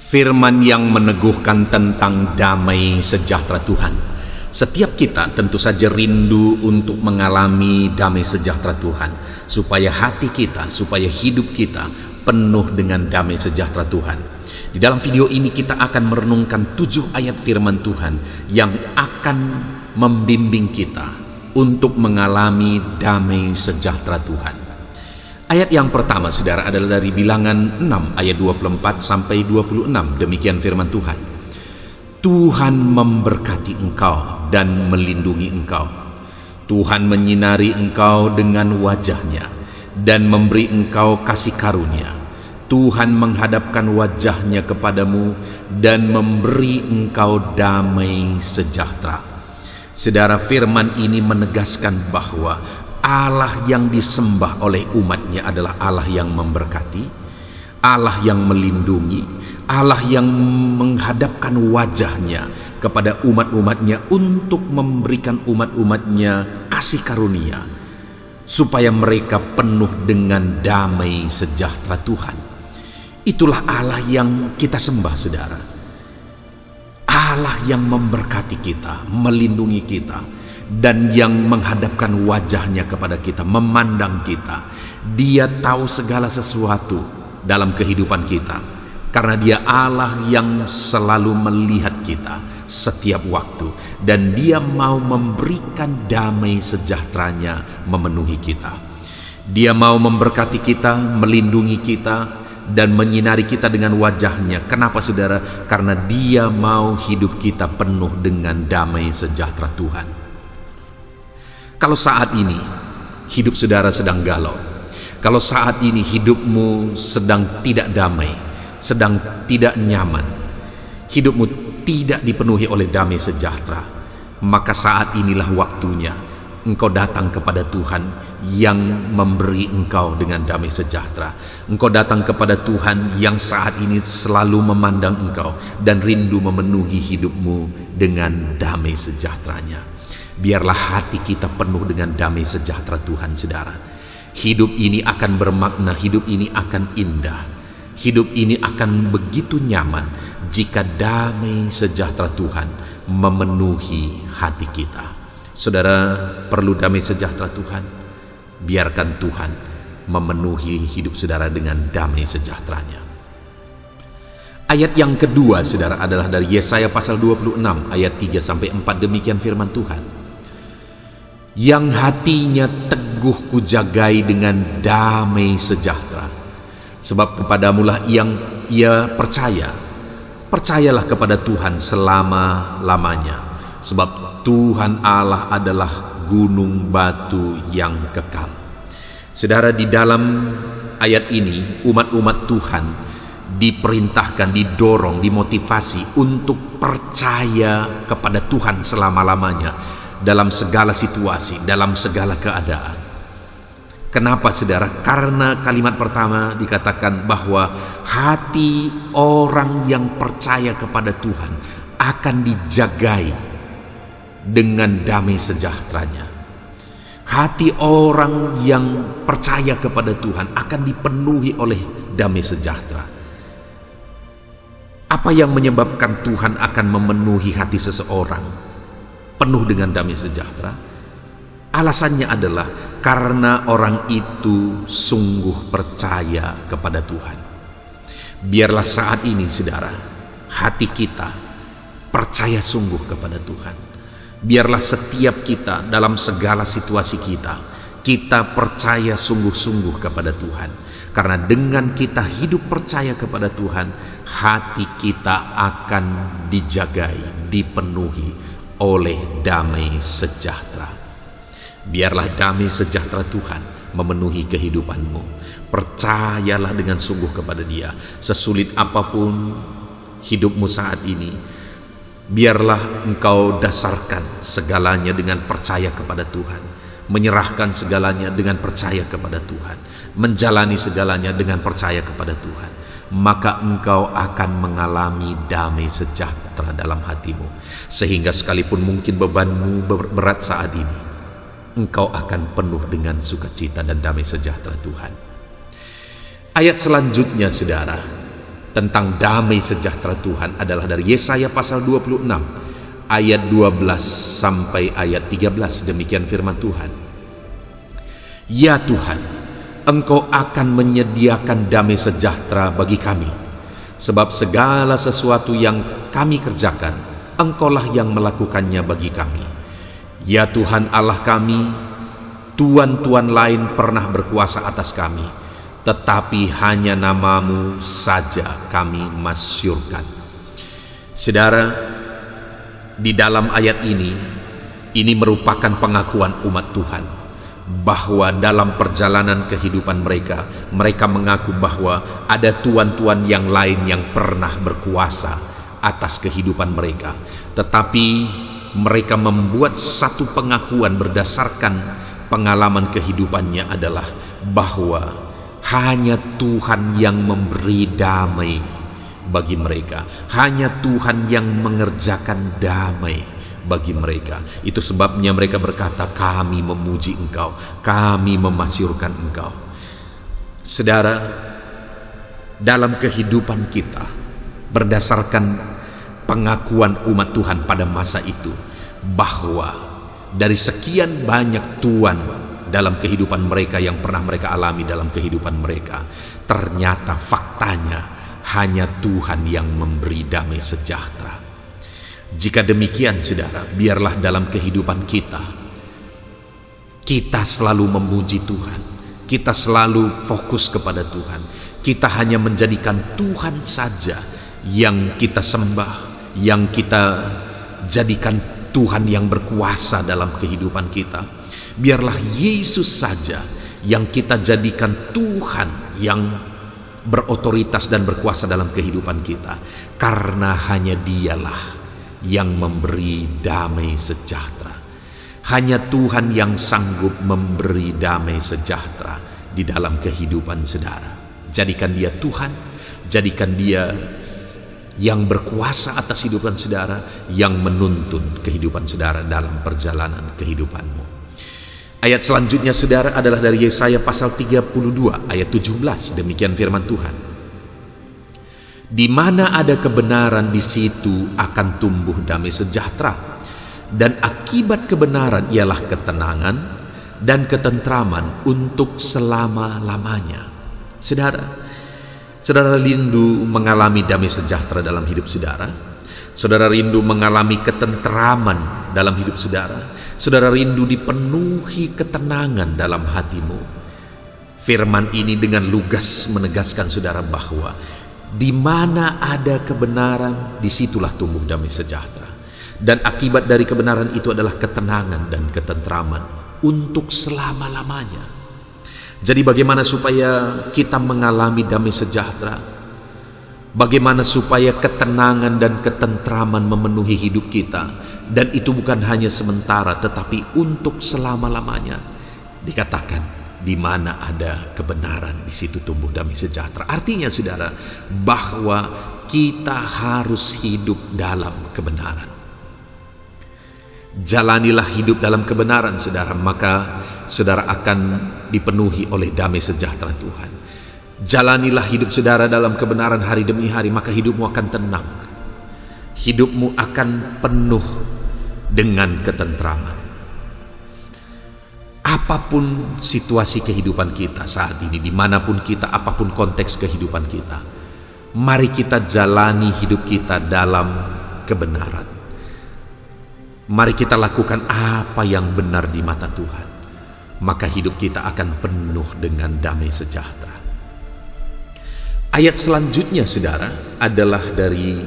Firman yang meneguhkan tentang damai sejahtera Tuhan. Setiap kita tentu saja rindu untuk mengalami damai sejahtera Tuhan, supaya hati kita, supaya hidup kita penuh dengan damai sejahtera Tuhan. Di dalam video ini kita akan merenungkan 7 ayat firman Tuhan yang akan membimbing kita untuk mengalami damai sejahtera Tuhan. Ayat yang pertama, saudara, adalah dari Bilangan 6 ayat 24 sampai 26. Demikian firman Tuhan. Tuhan memberkati engkau dan melindungi engkau. Tuhan menyinari engkau dengan wajahnya dan memberi engkau kasih karunia. Tuhan menghadapkan wajahnya kepadamu dan memberi engkau damai sejahtera. Saudara, firman ini menegaskan bahwa Allah yang disembah oleh umatnya adalah Allah yang memberkati, Allah yang melindungi, Allah yang menghadapkan wajahnya kepada umat-umatnya untuk memberikan umat-umatnya kasih karunia, supaya mereka penuh dengan damai sejahtera Tuhan. Itulah Allah yang kita sembah, saudara. Allah yang memberkati kita, melindungi kita, dan yang menghadapkan wajahnya kepada kita, memandang kita. Dia tahu segala sesuatu dalam kehidupan kita, karena dia Allah yang selalu melihat kita setiap waktu, dan dia mau memberikan damai sejahteranya memenuhi kita. Dia mau memberkati kita, melindungi kita, dan menyinari kita dengan wajahnya. Kenapa, saudara? Karena dia mau hidup kita penuh dengan damai sejahtera Tuhan. Kalau saat ini hidup saudara sedang galau, kalau saat ini hidupmu sedang tidak damai, sedang tidak nyaman, hidupmu tidak dipenuhi oleh damai sejahtera, maka saat inilah waktunya engkau datang kepada Tuhan yang memberi engkau dengan damai sejahtera. Engkau datang kepada Tuhan yang saat ini selalu memandang engkau dan rindu memenuhi hidupmu dengan damai sejahteranya. Biarlah hati kita penuh dengan damai sejahtera Tuhan, saudara. Hidup ini akan bermakna, hidup ini akan indah, hidup ini akan begitu nyaman jika damai sejahtera Tuhan memenuhi hati kita. Saudara perlu damai sejahtera Tuhan. Biarkan Tuhan memenuhi hidup saudara dengan damai sejahteranya. Ayat yang kedua, saudara, adalah dari Yesaya pasal 26 ayat 3 sampai 4. Demikian firman Tuhan. Yang hatinya teguh kujagai dengan damai sejahtera, sebab kepadamulah yang ia percaya. Percayalah kepada Tuhan selama-lamanya, sebab Tuhan Allah adalah gunung batu yang kekal. Saudara, di dalam ayat ini umat-umat Tuhan diperintahkan, didorong, dimotivasi untuk percaya kepada Tuhan selama-lamanya dalam segala situasi, dalam segala keadaan. Kenapa, saudara? Karena kalimat pertama dikatakan bahwa hati orang yang percaya kepada Tuhan akan dijagai dengan damai sejahteranya. Hati orang yang percaya kepada Tuhan akan dipenuhi oleh damai sejahtera. Apa yang menyebabkan Tuhan akan memenuhi hati seseorang penuh dengan damai sejahtera? Alasannya adalah karena orang itu sungguh percaya kepada Tuhan. Biarlah saat ini, saudara, hati kita percaya sungguh kepada Tuhan. Biarlah setiap kita dalam segala situasi kita percaya sungguh-sungguh kepada Tuhan. Karena dengan kita hidup percaya kepada Tuhan, hati kita akan dijagai, dipenuhi oleh damai sejahtera. Biarlah damai sejahtera Tuhan memenuhi kehidupanmu. Percayalah dengan sungguh kepada Dia. Sesulit apapun hidupmu saat ini, biarlah engkau dasarkan segalanya dengan percaya kepada Tuhan, menyerahkan segalanya dengan percaya kepada Tuhan, menjalani segalanya dengan percaya kepada Tuhan. Maka engkau akan mengalami damai sejahtera dalam hatimu, sehingga sekalipun mungkin bebanmu berat saat ini, engkau akan penuh dengan sukacita dan damai sejahtera Tuhan. Ayat selanjutnya, saudara, tentang damai sejahtera Tuhan adalah dari Yesaya pasal 26 ayat 12 sampai ayat 13. Demikian firman Tuhan. Ya Tuhan, Engkau akan menyediakan damai sejahtera bagi kami, sebab segala sesuatu yang kami kerjakan, Engkaulah yang melakukannya bagi kami. Ya Tuhan Allah kami, tuan-tuan lain pernah berkuasa atas kami, tetapi hanya nama-Mu saja kami masyurkan. Saudara, di dalam ayat ini merupakan pengakuan umat Tuhan bahwa dalam perjalanan kehidupan mereka mengaku bahwa ada tuan-tuan yang lain yang pernah berkuasa atas kehidupan mereka. Tetapi mereka membuat satu pengakuan berdasarkan pengalaman kehidupannya adalah bahwa hanya Tuhan yang memberi damai bagi mereka. Hanya Tuhan yang mengerjakan damai bagi mereka. Itu sebabnya mereka berkata, kami memuji Engkau, kami memasyurkan Engkau. Saudara, dalam kehidupan kita, berdasarkan pengakuan umat Tuhan pada masa itu, bahwa dari sekian banyak tuan dalam kehidupan mereka yang pernah mereka alami dalam kehidupan mereka, ternyata faktanya hanya Tuhan yang memberi damai sejahtera. Jika demikian, saudara, biarlah dalam kehidupan kita selalu memuji Tuhan, kita selalu fokus kepada Tuhan, kita hanya menjadikan Tuhan saja yang kita sembah, yang kita jadikan Tuhan yang berkuasa dalam kehidupan kita. Biarlah Yesus saja yang kita jadikan Tuhan yang berotoritas dan berkuasa dalam kehidupan kita, karena hanya Dialah yang memberi damai sejahtera. Hanya Tuhan yang sanggup memberi damai sejahtera di dalam kehidupan saudara. Jadikan Dia Tuhan, jadikan Dia yang berkuasa atas kehidupan saudara, yang menuntun kehidupan saudara dalam perjalanan kehidupanmu. Ayat selanjutnya saudara adalah dari Yesaya pasal 32 ayat 17. Demikian firman Tuhan. Di mana ada kebenaran, di situ akan tumbuh damai sejahtera, dan akibat kebenaran ialah ketenangan dan ketentraman untuk selama-lamanya. Saudara rindu mengalami damai sejahtera dalam hidup saudara. Saudara rindu mengalami ketentraman dalam hidup saudara. Saudara rindu dipenuhi ketenangan dalam hatimu. Firman ini dengan lugas menegaskan saudara bahwa di mana ada kebenaran, disitulah tumbuh damai sejahtera. Dan akibat dari kebenaran itu adalah ketenangan dan ketentraman untuk selama-lamanya. Jadi bagaimana supaya kita mengalami damai sejahtera? Bagaimana supaya ketenangan dan ketentraman memenuhi hidup kita? Dan itu bukan hanya sementara, tetapi untuk selama-lamanya. Dikatakan, di mana ada kebenaran, di situ tumbuh damai sejahtera. Artinya saudara, bahwa kita harus hidup dalam kebenaran. Jalanilah hidup dalam kebenaran saudara, maka saudara akan dipenuhi oleh damai sejahtera Tuhan. Jalanilah hidup saudara dalam kebenaran hari demi hari, maka hidupmu akan tenang. Hidupmu akan penuh dengan ketentraman. Apapun situasi kehidupan kita saat ini, dimanapun kita, apapun konteks kehidupan kita, mari kita jalani hidup kita dalam kebenaran. Mari kita lakukan apa yang benar di mata Tuhan, maka hidup kita akan penuh dengan damai sejahtera. Ayat selanjutnya saudara adalah dari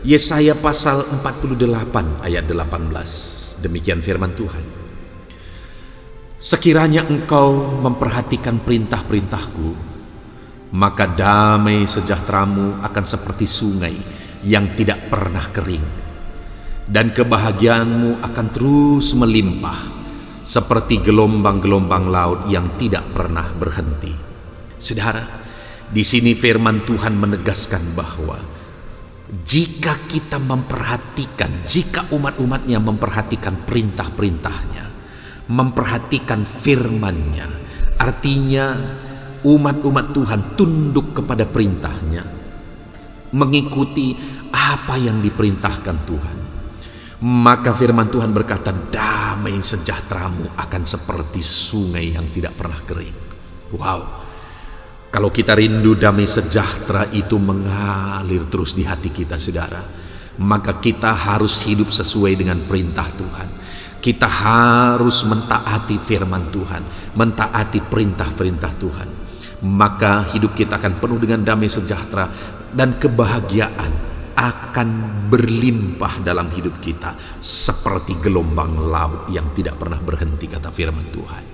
Yesaya pasal 48 ayat 18. Demikian firman Tuhan. Sekiranya engkau memperhatikan perintah-perintahku, maka damai sejahteramu akan seperti sungai yang tidak pernah kering, dan kebahagiaanmu akan terus melimpah seperti gelombang-gelombang laut yang tidak pernah berhenti. Saudara, di sini firman Tuhan menegaskan bahwa jika kita memperhatikan, jika umat-umatnya memperhatikan perintah-perintahnya, memperhatikan firman-Nya, artinya umat-umat Tuhan tunduk kepada perintahnya, mengikuti apa yang diperintahkan Tuhan. Maka firman Tuhan berkata, damai sejahteramu akan seperti sungai yang tidak pernah kering. Wow, kalau kita rindu damai sejahtera itu mengalir terus di hati kita, saudara, maka kita harus hidup sesuai dengan perintah Tuhan. Kita harus mentaati firman Tuhan, mentaati perintah-perintah Tuhan. Maka hidup kita akan penuh dengan damai sejahtera dan kebahagiaan akan berlimpah dalam hidup kita seperti gelombang laut yang tidak pernah berhenti, kata firman Tuhan.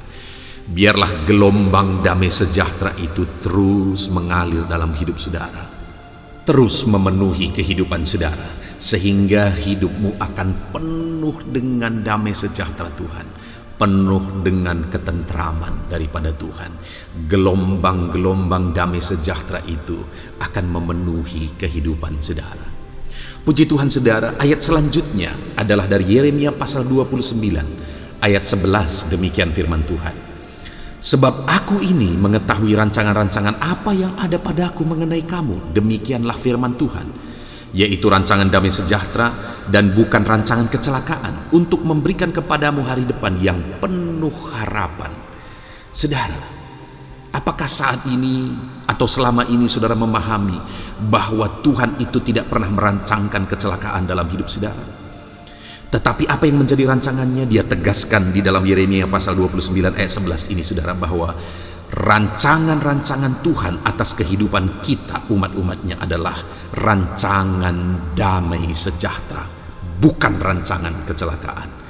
Biarlah gelombang damai sejahtera itu terus mengalir dalam hidup saudara, terus memenuhi kehidupan saudara, sehingga hidupmu akan penuh dengan damai sejahtera Tuhan, penuh dengan ketentraman daripada Tuhan. Gelombang-gelombang damai sejahtera itu akan memenuhi kehidupan saudara. Puji Tuhan saudara, ayat selanjutnya adalah dari Yeremia pasal 29 ayat 11. Demikian firman Tuhan. Sebab aku ini mengetahui rancangan-rancangan apa yang ada padaku mengenai kamu, demikianlah firman Tuhan, yaitu rancangan damai sejahtera dan bukan rancangan kecelakaan, untuk memberikan kepadamu hari depan yang penuh harapan. Saudara, apakah saat ini atau selama ini saudara memahami bahwa Tuhan itu tidak pernah merancangkan kecelakaan dalam hidup saudara? Tetapi apa yang menjadi rancangannya? Dia tegaskan di dalam Yeremia pasal 29 ayat 11 ini, saudara, bahwa rancangan-rancangan Tuhan atas kehidupan kita umat-umatnya adalah rancangan damai sejahtera, bukan rancangan kecelakaan.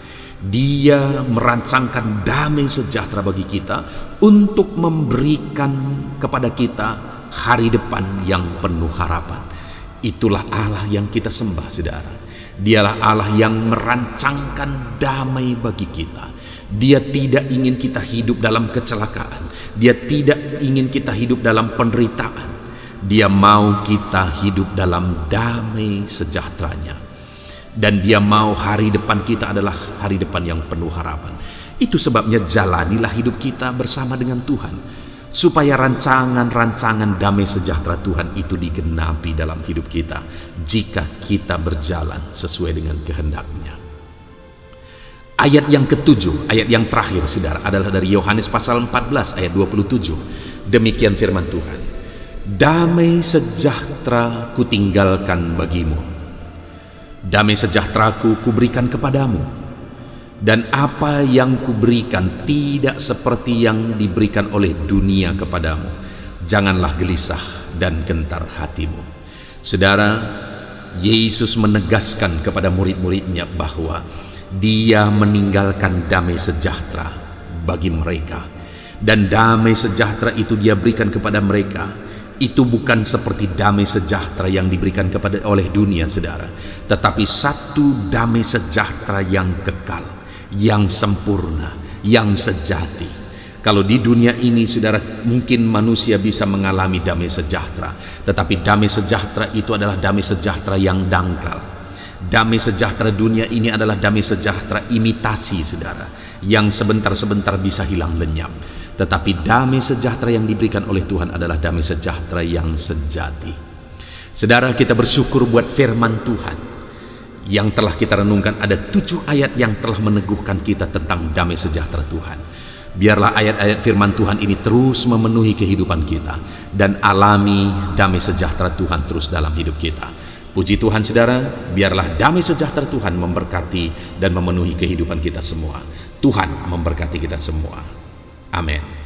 Dia merancangkan damai sejahtera bagi kita untuk memberikan kepada kita hari depan yang penuh harapan. Itulah Allah yang kita sembah, saudara. Dialah Allah yang merancangkan damai bagi kita. Dia tidak ingin kita hidup dalam kecelakaan. Dia tidak ingin kita hidup dalam penderitaan. Dia mau kita hidup dalam damai sejahteranya. Dan dia mau hari depan kita adalah hari depan yang penuh harapan. Itu sebabnya jalanilah hidup kita bersama dengan Tuhan, supaya rancangan-rancangan damai sejahtera Tuhan itu digenapi dalam hidup kita, jika kita berjalan sesuai dengan kehendak-Nya. Ayat yang ketujuh, ayat yang terakhir saudara, adalah dari Yohanes pasal 14 ayat 27. Demikian firman Tuhan. Damai sejahtera kutinggalkan bagimu, damai sejahteraku kuberikan kepadamu, dan apa yang kuberikan tidak seperti yang diberikan oleh dunia kepadamu. Janganlah gelisah dan gentar hatimu. Saudara, Yesus menegaskan kepada murid-muridnya bahwa Dia meninggalkan damai sejahtera bagi mereka, dan damai sejahtera itu Dia berikan kepada mereka. Itu bukan seperti damai sejahtera yang diberikan kepada oleh dunia, saudara, tetapi satu damai sejahtera yang kekal, yang sempurna, yang sejati. Kalau di dunia ini, saudara, mungkin manusia bisa mengalami damai sejahtera, tetapi damai sejahtera itu adalah damai sejahtera yang dangkal. Damai sejahtera dunia ini adalah damai sejahtera imitasi, saudara, yang sebentar-sebentar bisa hilang lenyap. Tetapi damai sejahtera yang diberikan oleh Tuhan adalah damai sejahtera yang sejati. Saudara, kita bersyukur buat firman Tuhan yang telah kita renungkan. Ada 7 ayat yang telah meneguhkan kita tentang damai sejahtera Tuhan. Biarlah ayat-ayat firman Tuhan ini terus memenuhi kehidupan kita, dan alami damai sejahtera Tuhan terus dalam hidup kita. Puji Tuhan saudara, biarlah damai sejahtera Tuhan memberkati dan memenuhi kehidupan kita semua. Tuhan memberkati kita semua. Amin.